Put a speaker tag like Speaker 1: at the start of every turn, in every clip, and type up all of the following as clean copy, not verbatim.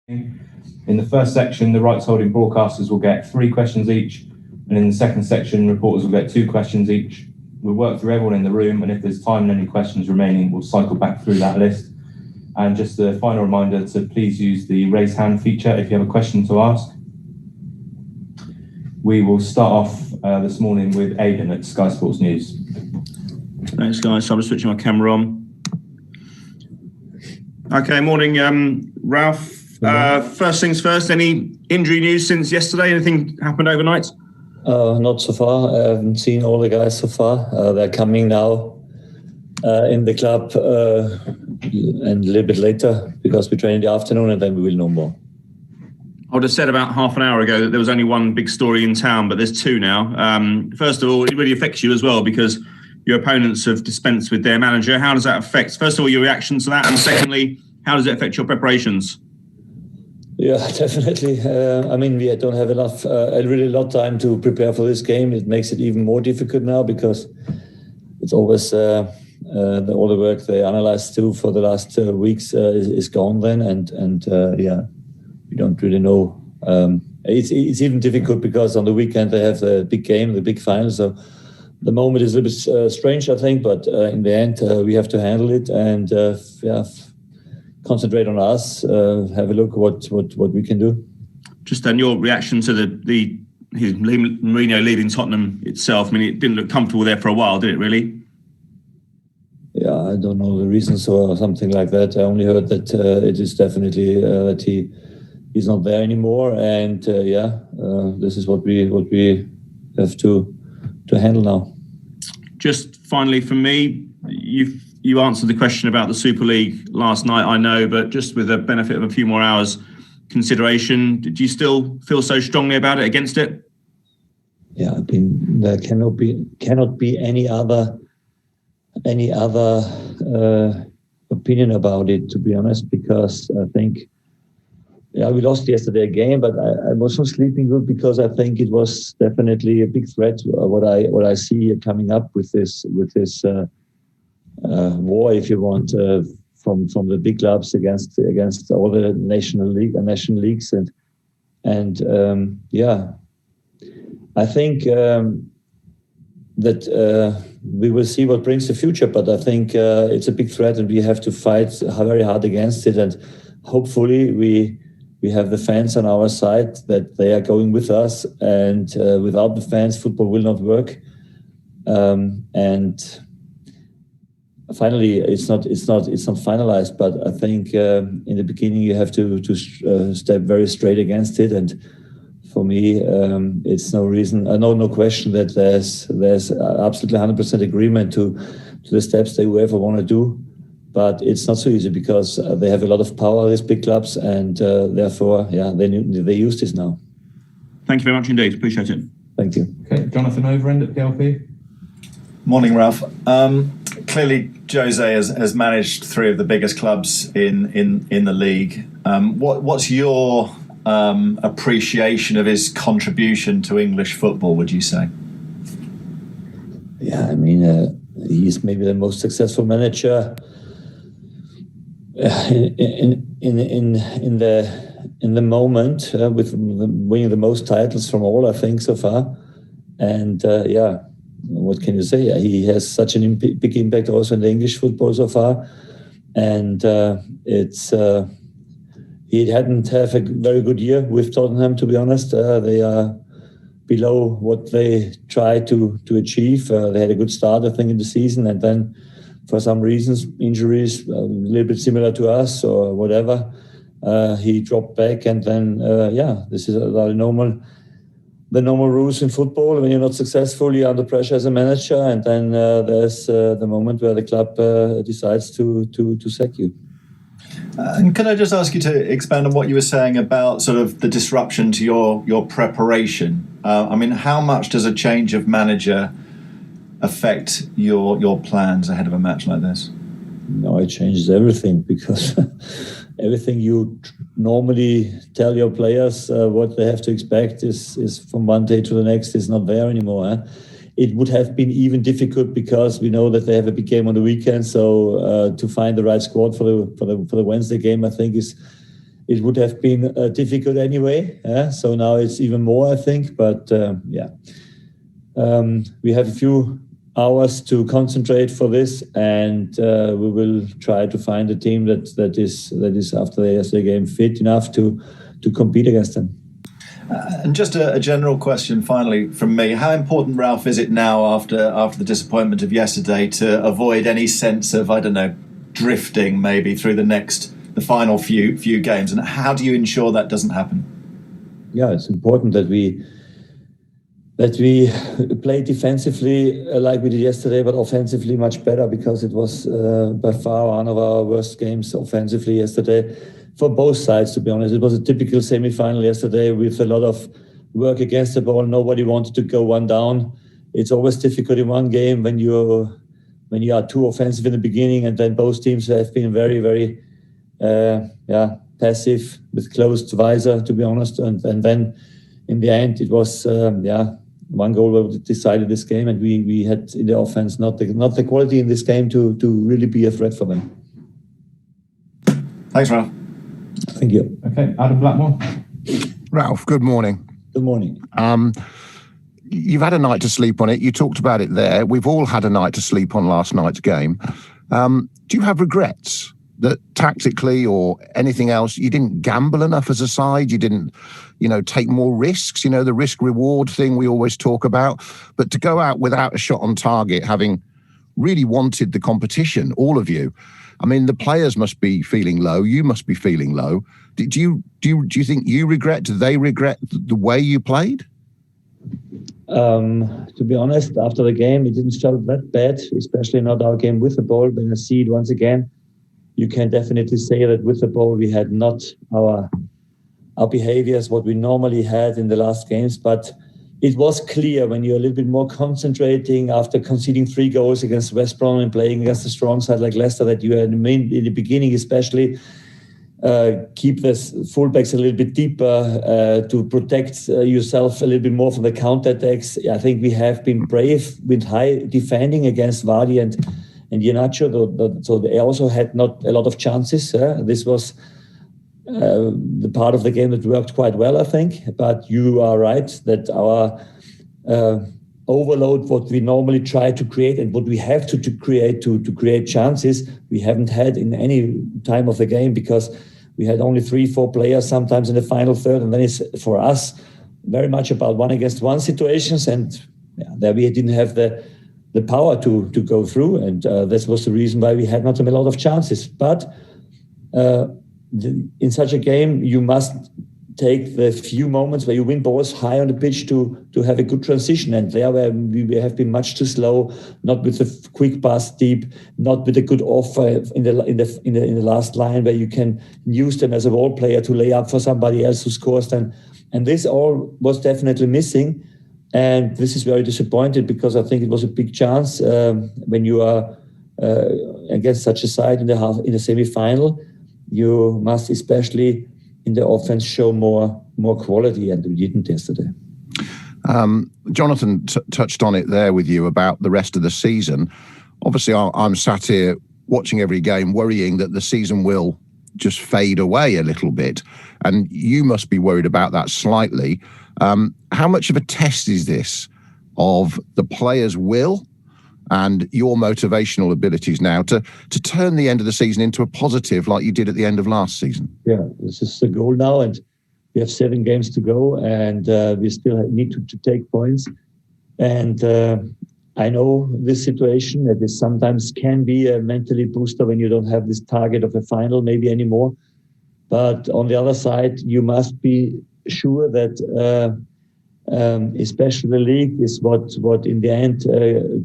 Speaker 1: In the first section, the rights-holding broadcasters will get 3 questions each, and in the second section, reporters will get 2 questions each. We'll work through everyone in the room, and if there's time and any questions remaining, we'll cycle back through that list. And just a final reminder to please use the raise hand feature if you have a question to ask. We will start off this morning with Aidan at Sky Sports News.
Speaker 2: Thanks, guys. So I'm just switching my camera on. Okay, morning, Ralph. First things first, any injury news since yesterday? Anything happened overnight?
Speaker 3: Not so far. I haven't seen all the guys so far. They're coming now in the club and a little bit later because we train in the afternoon and then we will know more.
Speaker 2: I would have said about half an hour ago that there was only one big story in town, but there's 2 now. First of all, it really affects you as well because your opponents have dispensed with their manager. How does that affect, first of all, your reaction to that? And secondly, how does it affect your preparations?
Speaker 3: Yeah, definitely. We don't have enough, really a lot of time to prepare for this game. It makes it even more difficult now because it's always all the work they analyzed too for the last weeks is gone then. And we don't really know. It's even difficult because on the weekend they have the big game, the big final. So the moment is a little bit strange, I think. But in the end, we have to handle it and concentrate on us, have a look at what we can do.
Speaker 2: Just on your reaction to Mourinho leaving Tottenham itself, I mean, it didn't look comfortable there for a while, did it really?
Speaker 3: Yeah, I don't know the reasons or something like that. I only heard that it is definitely that he's not there anymore, and this is what we have to handle now.
Speaker 2: Just finally, for me, you answered the question about the Super League last night, I know, but just with the benefit of a few more hours consideration, do you still feel so strongly about it, against it?
Speaker 3: Yeah, I mean, there cannot be any other opinion about it, to be honest, because I think we lost yesterday again, but I wasn't sleeping good because I think it was definitely a big threat. What I see coming up with this war, if you want, from the big clubs against all the national leagues, and I think that we will see what brings the future. But I think it's a big threat, and we have to fight very hard against it. And hopefully, we have the fans on our side, that they are going with us. And without the fans, football will not work. And finally, it's not finalized, but I think in the beginning you have to step very straight against it. And for me, it's no reason, no question that there's absolutely 100% agreement to the steps they whoever want to do, but it's not so easy because they have a lot of power, these big clubs, and therefore, they use this now.
Speaker 2: Thank you very much indeed. Appreciate it.
Speaker 3: Thank you.
Speaker 1: Okay, Jonathan Overend at PLP.
Speaker 4: Morning, Ralph. Clearly, Jose has managed 3 of the biggest clubs in the league. What's your appreciation of his contribution to English football, would you say?
Speaker 3: Yeah, I mean, he's maybe the most successful manager in the moment, with winning the most titles from all, I think, so far. And what can you say? He has such a big impact also in the English football so far, and he hadn't have a very good year with Tottenham, to be honest. They are below what they try to achieve. They had a good start, I think, in the season, and then for some reasons, injuries, a little bit similar to us or whatever, he dropped back, and then this is the normal rules in football. When you're not successful, you're under pressure as a manager, and then there's the moment where the club decides to sack you.
Speaker 4: And can I just ask you to expand on what you were saying about sort of the disruption to your preparation? How much does a change of manager affect your plans ahead of a match like this?
Speaker 3: No, it changes everything, because everything you normally tell your players what they have to expect is from one day to the next is not there anymore. It would have been even difficult because we know that they have a big game on the weekend. So to find the right squad for the Wednesday game, I think is it would have been difficult anyway. So now it's even more, I think. But we have a few hours to concentrate for this, and we will try to find a team that is after the yesterday game fit enough to compete against them.
Speaker 4: And just a general question finally from me. How important, Ralph, is it now after the disappointment of yesterday to avoid any sense of, I don't know, drifting maybe through the final few games? And how do you ensure that doesn't happen?
Speaker 3: Yeah, it's important that we play defensively like we did yesterday, but offensively much better, because it was by far one of our worst games offensively yesterday. For both sides, to be honest. It was a typical semi-final yesterday with a lot of work against the ball. Nobody wanted to go one down. It's always difficult in one game when you are too offensive in the beginning, and then both teams have been very, very passive with closed visor, to be honest. And then in the end, it was one goal that decided this game, and we had in the offense not the quality in this game to really be a threat for them.
Speaker 4: Thanks, Ralph.
Speaker 3: Thank you.
Speaker 1: Okay, Adam Blackmore.
Speaker 5: Ralph, good morning.
Speaker 3: Good morning.
Speaker 5: You've had a night to sleep on it. You talked about it there. We've all had a night to sleep on last night's game. Do you have regrets that tactically or anything else, you didn't gamble enough as a side? You didn't, take more risks, the risk-reward thing we always talk about. But to go out without a shot on target, having really wanted the competition, all of you, I mean, the players must be feeling low. You must be feeling low. Do you think you regret? Do they regret the way you played?
Speaker 3: To be honest, after the game, it didn't feel that bad, especially not our game with the ball. When I see it once again, you can definitely say that with the ball, we had not our behaviors, what we normally had in the last games. But it was clear when you're a little bit more concentrating after conceding 3 goals against West Brom and playing against a strong side like Leicester, that you had in the beginning especially keep the fullbacks a little bit deeper to protect yourself a little bit more from the counterattacks. I think we have been brave with high defending against Vardy and Iheanacho, so they also had not a lot of chances. This was the part of the game that worked quite well, I think. But you are right that our overload, what we normally try to create and what we have to create to create chances, we haven't had in any time of the game, because we had only 3-4 players sometimes in the final third, and then it's for us very much about 1-against-1 situations, and there we didn't have the power to go through, and this was the reason why we had not a lot of chances. But in such a game, you must take the few moments where you win balls high on the pitch to have a good transition. And there where we have been much too slow, not with a quick pass deep, not with a good offer in the last line where you can use them as a ball player to lay up for somebody else who scores then. And this all was definitely missing. And this is very disappointed, because I think it was a big chance when you are against such a side in the semi-final. You must, especially in the offense, show more quality, and we didn't yesterday.
Speaker 5: Jonathan touched on it there with you about the rest of the season. Obviously, I'm sat here watching every game, worrying that the season will just fade away a little bit, and you must be worried about that slightly. How much of a test is this of the players' will and your motivational abilities now to turn the end of the season into a positive like you did at the end of last season?
Speaker 3: Yeah, this is the goal now, and we have 7 games to go, and we still need to take points. And I know this situation, that this sometimes can be a mentally booster when you don't have this target of a final maybe anymore. But on the other side, you must be sure that especially the league is what in the end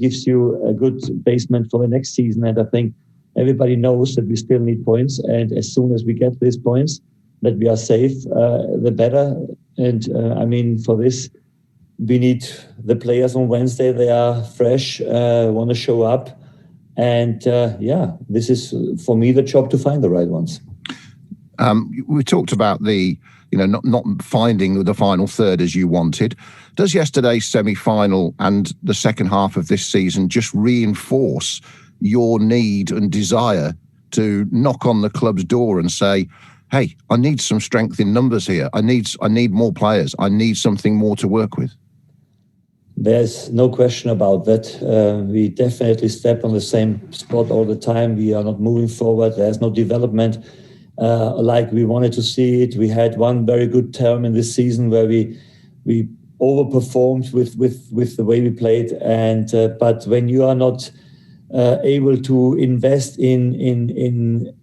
Speaker 3: gives you a good basement for the next season. And I think everybody knows that we still need points, and as soon as we get these points, that we are safe, the better. And I mean, for this, we need the players on Wednesday. They are fresh, want to show up, and this is for me the job to find the right ones.
Speaker 5: We talked about the not finding the final third as you wanted. Does yesterday's semi-final and the second half of this season just reinforce your need and desire to knock on the club's door and say, hey, I need some strength in numbers here. I need more players. I need something more to work with?
Speaker 3: There's no question about that. We definitely step on the same spot all the time. We are not moving forward. There's no development like we wanted to see it. We had one very good term in this season where we overperformed with the way we played. And but when you are not able to invest in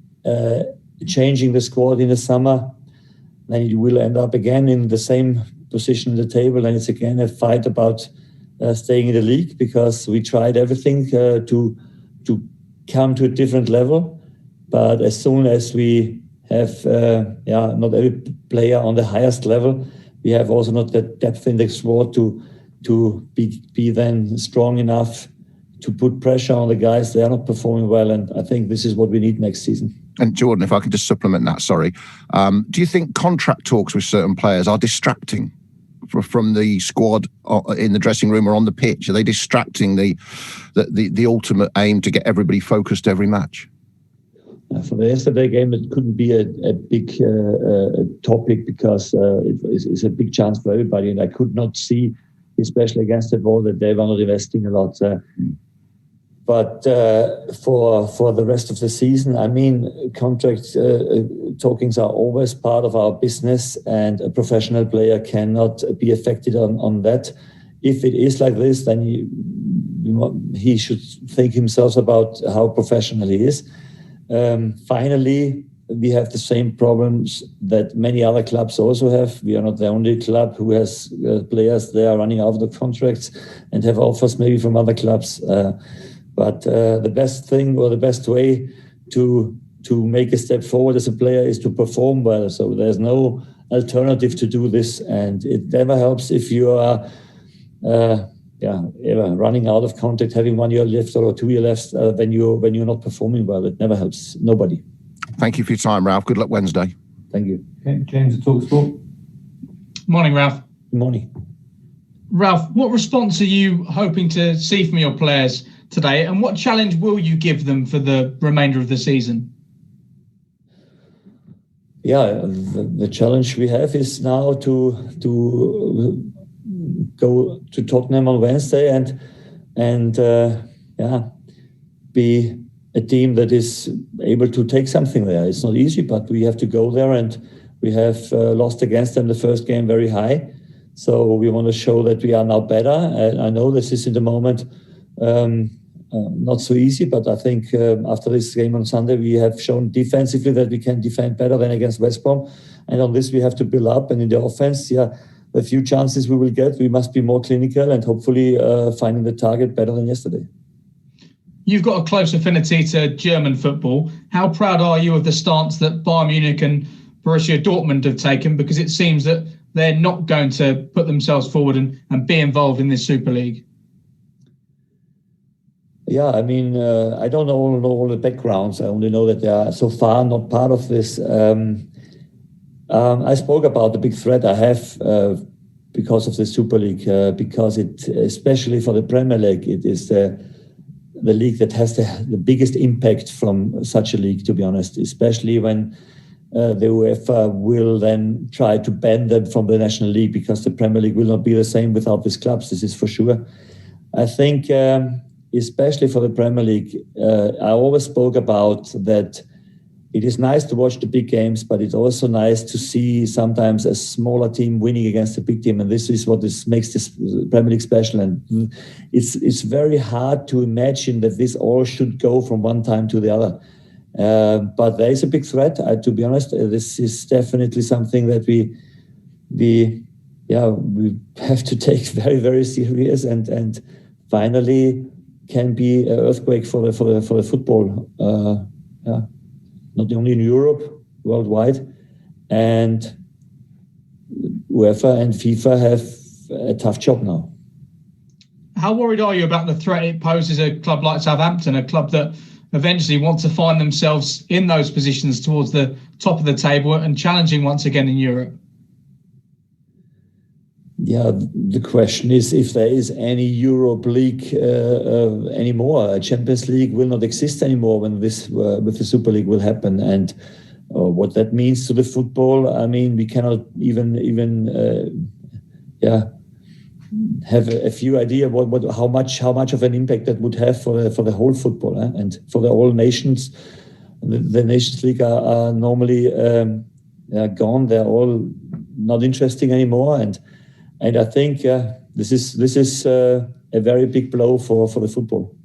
Speaker 3: changing the squad in the summer, then you will end up again in the same position on the table, and it's again a fight about staying in the league, because we tried everything to come to a different level. But as soon as we have not every player on the highest level, we have also not that depth in the squad to be then strong enough to put pressure on the guys. They are not performing well, and I think this is what we need next season.
Speaker 5: And Jordan, if I could just supplement that, sorry. Do you think contract talks with certain players are distracting from the squad in the dressing room or on the pitch? Are they distracting the ultimate aim to get everybody focused every match?
Speaker 3: For the yesterday game, it couldn't be a big topic, because it's a big chance for everybody, and I could not see, especially against the ball, that they were not investing a lot. But for the rest of the season, I mean, contract talkings are always part of our business, and a professional player cannot be affected on that. If it is like this, then he should think himself about how professional he is. Finally, we have the same problems that many other clubs also have. We are not the only club who has players they are running out of the contracts and have offers maybe from other clubs. But the best thing, or the best way to make a step forward as a player, is to perform well. So there's no alternative to do this, and it never helps if you are running out of contract, having 1 year left or 2 years left when you're not performing well. It never helps nobody.
Speaker 5: Thank you for your time, Ralph. Good luck Wednesday.
Speaker 3: Thank you.
Speaker 1: Okay, James at TalkSport.
Speaker 6: Morning, Ralph.
Speaker 3: Good morning.
Speaker 6: Ralph, what response are you hoping to see from your players today, and what challenge will you give them for the remainder of the season?
Speaker 3: Yeah, the challenge we have is now to go to Tottenham on Wednesday and be a team that is able to take something there. It's not easy, but we have to go there, and we have lost against them the first game very high. So we want to show that we are now better. And I know this is in the moment not so easy, but I think after this game on Sunday, we have shown defensively that we can defend better than against West Brom. And on this, we have to build up. And in the offense, the few chances we will get, we must be more clinical and hopefully finding the target better than yesterday.
Speaker 6: You've got a close affinity to German football. How proud are you of the stance that Bayern Munich and Borussia Dortmund have taken? Because it seems that they're not going to put themselves forward and be involved in this Super League.
Speaker 3: Yeah, I mean, I don't know all the backgrounds. I only know that they are so far not part of this. I spoke about the big threat I have because of the Super League, because it, especially for the Premier League, it is the league that has the biggest impact from such a league, to be honest, especially when the UEFA will then try to ban them from the National League, because the Premier League will not be the same without these clubs. This is for sure. I think, especially for the Premier League, I always spoke about that it is nice to watch the big games, but it's also nice to see sometimes a smaller team winning against a big team. And this is what makes this Premier League special. And it's very hard to imagine that this all should go from one time to the other. But there is a big threat, to be honest. This is definitely something that we have to take very, very serious, and finally can be an earthquake for the football. Not only in Europe, worldwide, and UEFA and FIFA have a tough job now.
Speaker 6: How worried are you about the threat it poses a club like Southampton, a club that eventually wants to find themselves in those positions towards the top of the table and challenging once again in Europe? Yeah,
Speaker 3: the question is if there is any Europe League anymore. A Champions League will not exist anymore when this with the Super League will happen. And what that means to the football. I mean, we cannot even have a few idea how much of an impact that would have for the whole football, and for the all nations. The Nations League are normally gone. They're all not interesting anymore, and I think this is a very big blow for the football.